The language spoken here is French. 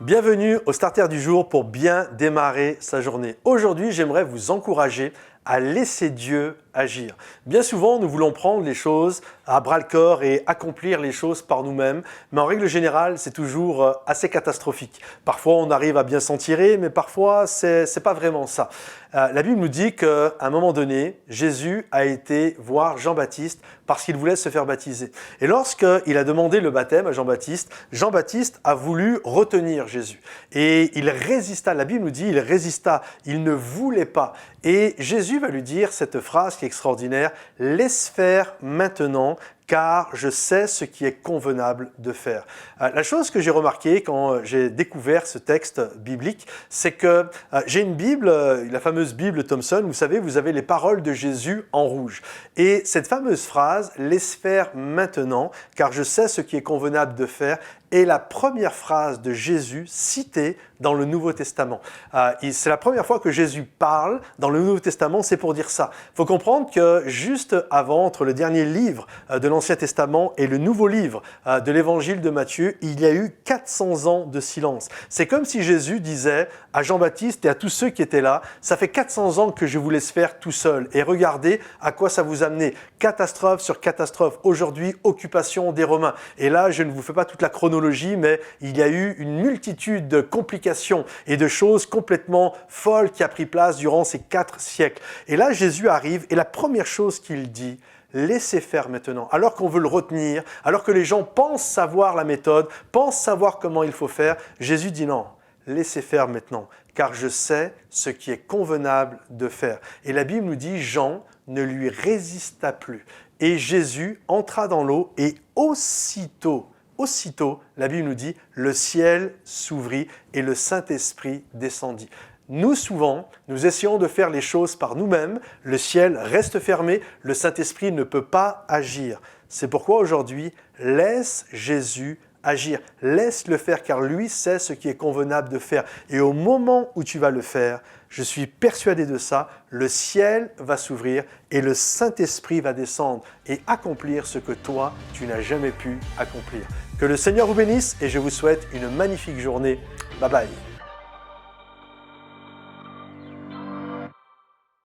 Bienvenue au Starter du jour pour bien démarrer sa journée. Aujourd'hui, j'aimerais vous encourager à laisser Dieu agir. Bien souvent, nous voulons prendre les choses à bras-le-corps et accomplir les choses par nous-mêmes, mais en règle générale, c'est toujours assez catastrophique. Parfois, on arrive à bien s'en tirer, mais parfois, c'est pas vraiment ça. La Bible nous dit qu'à un moment donné, Jésus a été voir Jean-Baptiste parce qu'il voulait se faire baptiser. Et lorsqu'il a demandé le baptême à Jean-Baptiste, Jean-Baptiste a voulu retenir Jésus. Et il résista, la Bible nous dit, il résista, il ne voulait pas. Et Jésus va lui dire cette phrase qui est extraordinaire, « Laisse faire maintenant, car je sais ce qui est convenable de faire. » La chose que j'ai remarquée quand j'ai découvert ce texte biblique, c'est que j'ai une Bible, la fameuse Bible Thompson, vous savez, vous avez les paroles de Jésus en rouge. Et cette fameuse phrase, « Laisse faire maintenant, car je sais ce qui est convenable de faire », est la première phrase de Jésus citée dans le Nouveau Testament. C'est la première fois que Jésus parle dans le Nouveau Testament, c'est pour dire ça. Il faut comprendre que juste avant, entre le dernier livre de l'Ancien Testament et le nouveau livre de l'Évangile de Matthieu, il y a eu 400 ans de silence. C'est comme si Jésus disait à Jean-Baptiste et à tous ceux qui étaient là, « Ça fait 400 ans que je vous laisse faire tout seul et regardez à quoi ça vous a amené. Catastrophe sur catastrophe. Aujourd'hui, occupation des Romains. » Et là, je ne vous fais pas toute la chronologie, mais il y a eu une multitude de complications et de choses complètement folles qui a pris place durant ces 4 siècles. Et là, Jésus arrive et la première chose qu'il dit, laissez faire maintenant, alors qu'on veut le retenir, alors que les gens pensent savoir la méthode, pensent savoir comment il faut faire, Jésus dit non, laissez faire maintenant, car je sais ce qui est convenable de faire. Et la Bible nous dit, Jean ne lui résista plus. Et Jésus entra dans l'eau et aussitôt, la Bible nous dit, le ciel s'ouvrit et le Saint-Esprit descendit. Nous, souvent, nous essayons de faire les choses par nous-mêmes, le ciel reste fermé, le Saint-Esprit ne peut pas agir. C'est pourquoi aujourd'hui, laisse Jésus agir, laisse-le faire car lui sait ce qui est convenable de faire. Et au moment où tu vas le faire, je suis persuadé de ça, le ciel va s'ouvrir et le Saint-Esprit va descendre et accomplir ce que toi, tu n'as jamais pu accomplir. Que le Seigneur vous bénisse et je vous souhaite une magnifique journée. Bye bye.